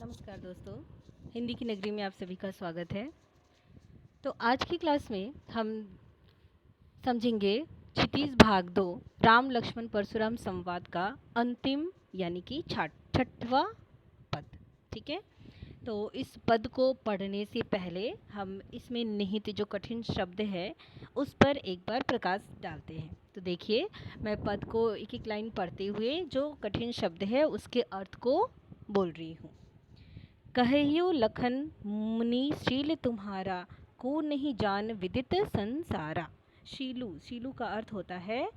नमस्कार दोस्तों, हिंदी की नगरी में आप सभी का स्वागत है। तो आज की क्लास में हम समझेंगे क्षितिज भाग 2 राम लक्ष्मण परशुराम संवाद का अंतिम यानी कि छठवां पद। ठीक है, तो इस पद को पढ़ने से पहले हम इसमें निहित जो कठिन शब्द है उस पर एक बार प्रकाश डालते हैं। तो देखिए, मैं पद को एक एक लाइन पढ़ते हुए जो कठिन शब्द है उसके अर्थ को बोल रही हूँ। कहियो लखन मुनि शील तुम्हारा, को नहीं जान विदित संसारा। शीलू, शीलू का अर्थ होता है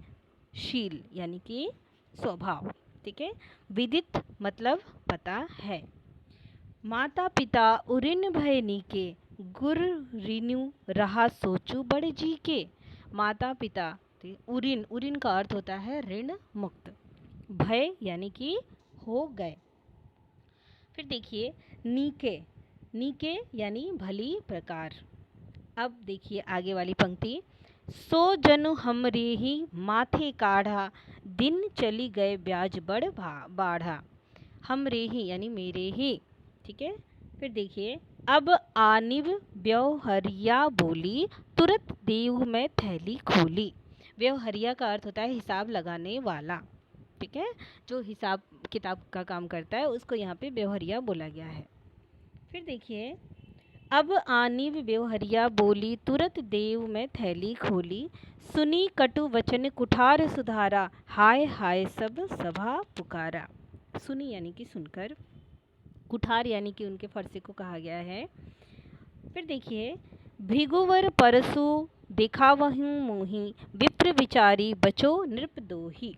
शील यानी कि स्वभाव। ठीक है, विदित मतलब पता है। माता पिता उरिन भय नीके, गुर रीनु रहा सोचू बड़ जी के। माता पिता, उरिन, उरिन का अर्थ होता है ऋण मुक्त। भय यानी कि हो गए। फिर देखिए नीके, नीके यानी भली प्रकार। अब देखिए आगे वाली पंक्ति, सो जनु हमरे ही माथे काढ़ा, दिन चली गए ब्याज बड़ बाढ़ा। हमरे ही यानी मेरे ही। ठीक है, फिर देखिए, अब आनिव व्यवहरिया बोली, तुरंत देव में थैली खोली। व्यवहरिया का अर्थ होता है हिसाब लगाने वाला। ठीक है, जो हिसाब किताब का काम करता है उसको यहाँ पे व्यवहरिया बोला गया है। फिर देखिए, अब आनी व्यवहरिया बोली, तुरंत देव में थैली खोली, सुनी कटु वचन कुठार सुधारा, हाय हाय सब सभा पुकारा। सुनी यानी कि सुनकर, कुठार यानी कि उनके फरसे को कहा गया है। फिर देखिए, भृगुवर परसु दिखावहूँ मोही, विप्र विचारी बचो नृप दोही।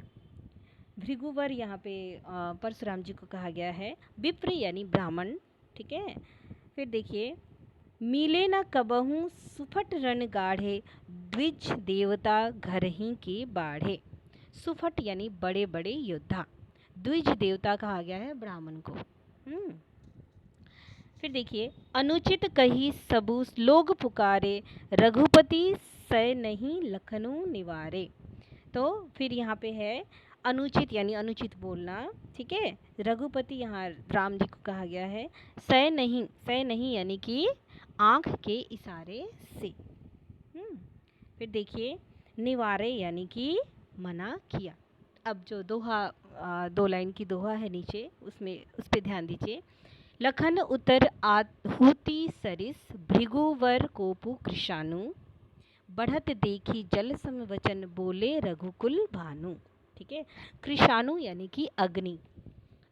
भृगुवर यहाँ पे परशुराम जी को कहा गया है, विप्र यानी ब्राह्मण। ठीक है, फिर देखिए, मिले न कबहू सुफट रण गाढ़े, द्विज देवता घर ही के बाढ़े। सुफट यानी बड़े बड़े योद्धा, द्विज देवता कहा गया है ब्राह्मण को। फिर देखिए, अनुचित कही सबू लोग पुकारे, रघुपति सै नहीं लखनऊ निवारे। तो फिर यहाँ पे है अनुचित यानी अनुचित बोलना। ठीक है, रघुपति यहाँ राम जी को कहा गया है। सै नहीं, सै नहीं यानी कि आँख के इशारे से। फिर देखिए, निवारे यानी कि मना किया। अब जो दोहा, 2 लाइन की दोहा है नीचे, उसमें उस पर ध्यान दीजिए। लखन उतर आहुति सरिस, भृगुवर कोपु कृशानु, बढ़त देखी जल सम वचन, बोले रघुकुल भानु। ठीक है, कृषाणु यानी कि अग्नि,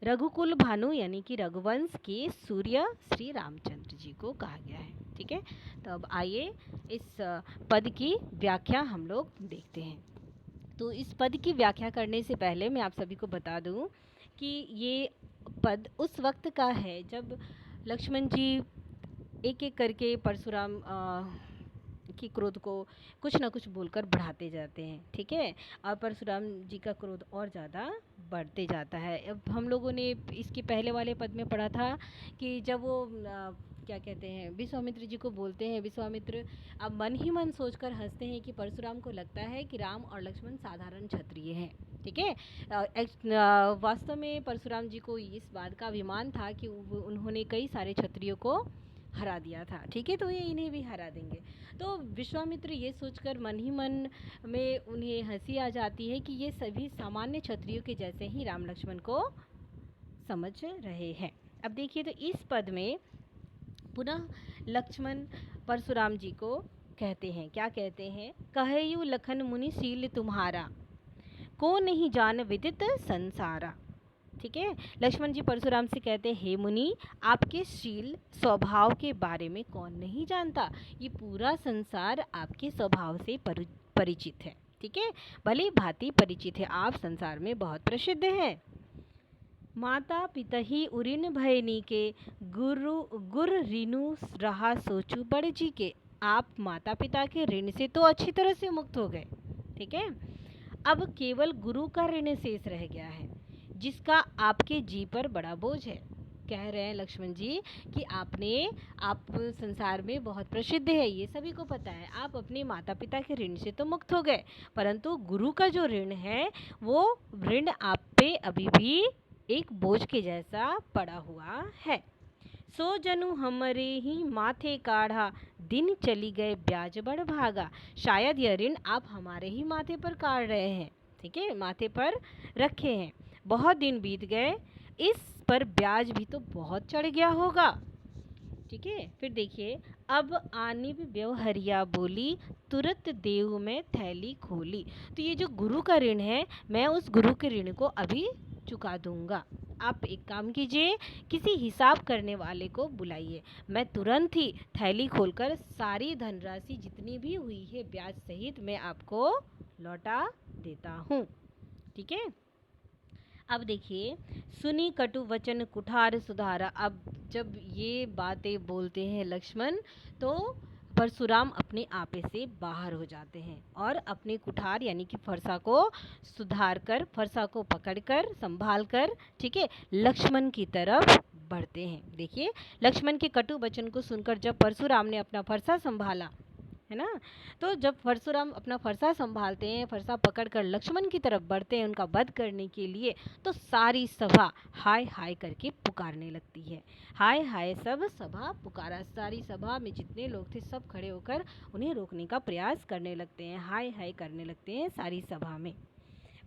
रघुकुल भानु यानी कि रघुवंश के सूर्य श्री रामचंद्र जी को कहा गया है। ठीक है, तो अब आइए इस पद की व्याख्या हम लोग देखते हैं। तो इस पद की व्याख्या करने से पहले मैं आप सभी को बता दूं कि ये पद उस वक्त का है जब लक्ष्मण जी एक एक करके परशुराम की क्रोध को कुछ ना कुछ बोलकर बढ़ाते जाते हैं। ठीक है, और परशुराम जी का क्रोध और ज़्यादा बढ़ते जाता है। अब हम लोगों ने इसके पहले वाले पद में पढ़ा था कि जब वो क्या कहते हैं, विश्वामित्र जी को बोलते हैं, विश्वामित्र अब मन ही मन सोचकर हंसते हैं कि परशुराम को लगता है कि राम और लक्ष्मण साधारण क्षत्रिय हैं। ठीक है, वास्तव में परशुराम जी को इस बात का अभिमान था कि उन्होंने कई सारे क्षत्रियों को हरा दिया था। ठीक है, तो ये इन्हें भी हरा देंगे। तो विश्वामित्र ये सोचकर मन ही मन में उन्हें हंसी आ जाती है कि ये सभी सामान्य क्षत्रियों के जैसे ही राम लक्ष्मण को समझ रहे हैं। अब देखिए, तो इस पद में पुनः लक्ष्मण परशुराम जी को कहते हैं, क्या कहते हैं, कहयु लखन मुनि शील तुम्हारा, को नहीं जान विदित संसारा। ठीक है, लक्ष्मण जी परशुराम से कहते हैं, हे मुनि, आपके शील स्वभाव के बारे में कौन नहीं जानता। ये पूरा संसार आपके स्वभाव से परिचित है। ठीक है, भली भांति परिचित है, आप संसार में बहुत प्रसिद्ध हैं। माता पिता ही उरिन भय नीके, गुर ऋनु रहा सोचू बड़ जी के। आप माता पिता के ऋण से तो अच्छी तरह से मुक्त हो गए। ठीक है, अब केवल गुरु का ऋण शेष रह गया है, जिसका आपके जी पर बड़ा बोझ है। कह रहे हैं लक्ष्मण जी कि आप संसार में बहुत प्रसिद्ध है, ये सभी को पता है। आप अपने माता पिता के ऋण से तो मुक्त हो गए, परंतु गुरु का जो ऋण है वो ऋण आप पे अभी भी एक बोझ के जैसा पड़ा हुआ है। सो जनु हमरे ही माथे काढ़ा, दिन चली गए ब्याज बढ़ भागा। शायद यह ऋण आप हमारे ही माथे पर काढ़ रहे हैं, ठीक है, माथे पर रखे हैं। बहुत दिन बीत गए, इस पर ब्याज भी तो बहुत चढ़ गया होगा, ठीक है। फिर देखिए, अब आनिब व्यवहरिया बोली, तुरंत देव में थैली खोली। तो ये जो गुरु का ऋण है, मैं उस गुरु के ऋण को अभी चुका दूंगा। आप एक काम कीजिए, किसी हिसाब करने वाले को बुलाइए, मैं तुरंत ही थैली खोलकर सारी धनराशि जितनी भी हुई है ब्याज सहित मैं आपको लौटा देता हूँ, ठीक है। अब देखिए, सुनी कटु वचन कुठार सुधारा। अब जब ये बातें बोलते हैं लक्ष्मण, तो परशुराम अपने आपे से बाहर हो जाते हैं और अपने कुठार यानी कि फरसा को सुधार कर, फरसा को पकड़कर संभाल कर, ठीक है, लक्ष्मण की तरफ बढ़ते हैं। देखिए, लक्ष्मण के कटु वचन को सुनकर जब परशुराम ने अपना फरसा संभाला, है ना, तो जब परशुराम अपना फरसा संभालते हैं, फरसा पकड़कर लक्ष्मण की तरफ बढ़ते हैं उनका वध करने के लिए, तो सारी सभा हाय हाय करके पुकारने लगती है। हाय हाय सब सभा पुकारा, सारी सभा में जितने लोग थे सब खड़े होकर उन्हें रोकने का प्रयास करने लगते हैं, हाय हाय करने लगते हैं सारी सभा में।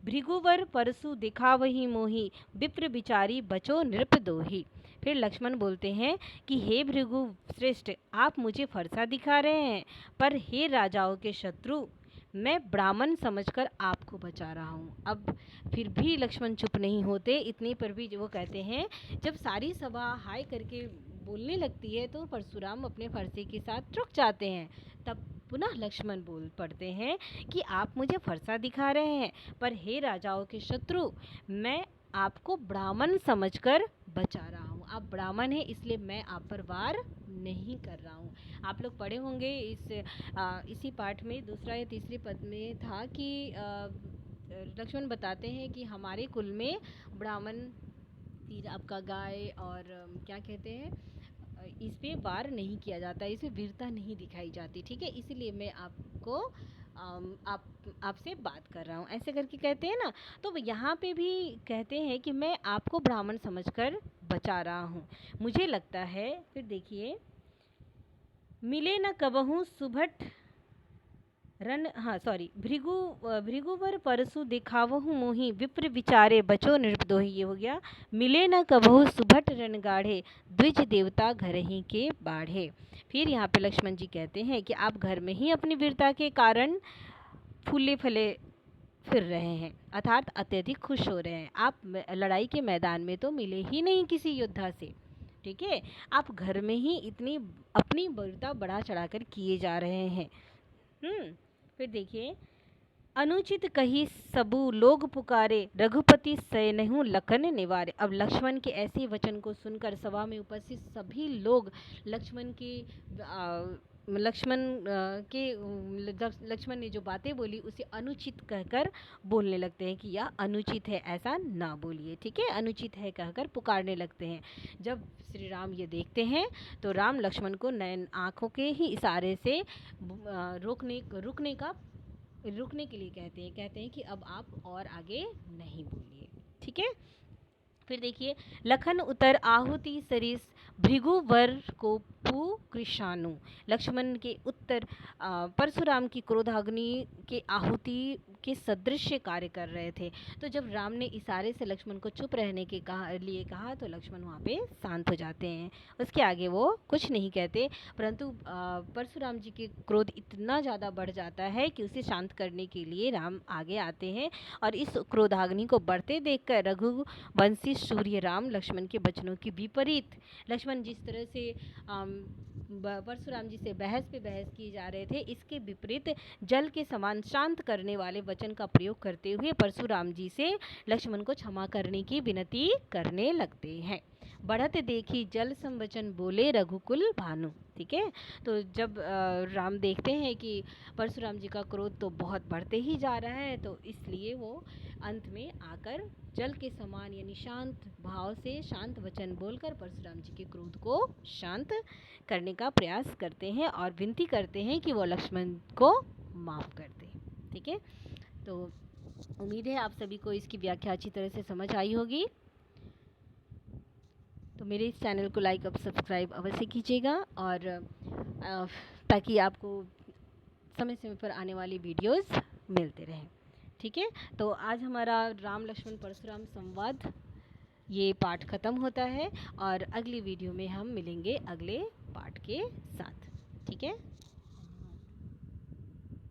भृगुवर परसु दिखावही मोही, विप्र बिचारी बचो नृप दोही। फिर लक्ष्मण बोलते हैं कि हे भृगु श्रेष्ठ, आप मुझे फरसा दिखा रहे हैं, पर हे राजाओं के शत्रु, मैं ब्राह्मण समझकर आपको बचा रहा हूँ। अब फिर भी लक्ष्मण चुप नहीं होते, इतने पर भी जो वो कहते हैं, जब सारी सभा हाय करके बोलने लगती है तो परशुराम अपने फरसे के साथ रुक जाते हैं। तब पुनः लक्ष्मण बोल पड़ते हैं कि आप मुझे फरसा दिखा रहे हैं, पर हे राजाओं के शत्रु, मैं आपको ब्राह्मण समझकर बचा रहा हूँ। आप ब्राह्मण हैं इसलिए मैं आप पर वार नहीं कर रहा हूँ। आप लोग पढ़े होंगे इसी पाठ में दूसरा या तीसरे पद में था कि लक्ष्मण बताते हैं कि हमारे कुल में ब्राह्मण तीर आपका गाय और क्या कहते हैं, इस पे वार नहीं किया जाता, इसमें वीरता नहीं दिखाई जाती, ठीक है, इसीलिए मैं आपको आपसे बात कर रहा हूँ, ऐसे करके कहते हैं ना। तो यहाँ पे भी कहते हैं कि मैं आपको ब्राह्मण समझकर बचा रहा हूँ। मुझे लगता है, फिर देखिए, मिले न कबहू सुभट रन, हाँ सॉरी, भृगुवर परसु दिखावहु मोही, विप्र विचारे बचो नृपदोही, ये हो गया। मिले न कबहु सुभट रन गाढ़े, द्विज देवता घर ही के बाढ़े। फिर यहाँ पे लक्ष्मण जी कहते हैं कि आप घर में ही अपनी वीरता के कारण फूले फले फिर रहे हैं, अर्थात अत्यधिक खुश हो रहे हैं। आप लड़ाई के मैदान में तो मिले ही नहीं किसी योद्धा से, ठीक है, आप घर में ही इतनी अपनी वीरता बढ़ा चढ़ाकर किए जा रहे हैं। फिर देखिए, अनुचित कही सबू लोग पुकारे, रघुपति सैनहु लखन निवारे। अब लक्ष्मण के ऐसे वचन को सुनकर सभा में उपस्थित सभी लोग लक्ष्मण ने जो बातें बोली उसे अनुचित कहकर बोलने लगते हैं कि यह अनुचित है, ऐसा ना बोलिए, ठीक है, अनुचित है कहकर पुकारने लगते हैं। जब श्री राम ये देखते हैं तो राम लक्ष्मण को नयन आँखों के ही इशारे से रुकने के लिए कहते हैं कि अब आप और आगे नहीं बोलिए, ठीक है। फिर देखिए, लखन उतर आहुति सरिस, भृगुवर को पू कृषाणु। लक्ष्मण के उत्तर परशुराम की क्रोधाग्नि के आहुति के सदृश कार्य कर रहे थे। तो जब राम ने इशारे से लक्ष्मण को चुप रहने के लिए कहा तो लक्ष्मण वहाँ पे शांत हो जाते हैं, उसके आगे वो कुछ नहीं कहते। परंतु परशुराम जी के क्रोध इतना ज़्यादा बढ़ जाता है कि उसे शांत करने के लिए राम आगे आते हैं और इस क्रोधाग्नि को बढ़ते देखकर रघुवंशी सूर्य राम लक्ष्मण के वचनों की विपरीत, लक्ष्मण जिस तरह से परशुराम जी से बहस पे बहस किए जा रहे थे, इसके विपरीत जल के समान शांत करने वाले वचन का प्रयोग करते हुए परशुराम जी से लक्ष्मण को क्षमा करने की विनती करने लगते हैं। बढ़त देखी जल संवचन बोले रघुकुल भानु, ठीक है। तो जब राम देखते हैं कि परशुराम जी का क्रोध तो बहुत बढ़ते ही जा रहा है, तो इसलिए वो अंत में आकर जल के समान यानी शांत भाव से शांत वचन बोलकर परशुराम जी के क्रोध को शांत करने का प्रयास करते हैं और विनती करते हैं कि वो लक्ष्मण को माफ़ कर दे, ठीक है। तो उम्मीद है आप सभी को इसकी व्याख्या अच्छी तरह से समझ आई होगी। तो मेरे इस चैनल को लाइक और सब्सक्राइब अवश्य कीजिएगा, और ताकि आपको समय समय पर आने वाली वीडियोस मिलते रहें। ठीक है, तो आज हमारा राम लक्ष्मण परशुराम संवाद ये पाठ ख़त्म होता है, और अगली वीडियो में हम मिलेंगे अगले पाठ के साथ। ठीक है।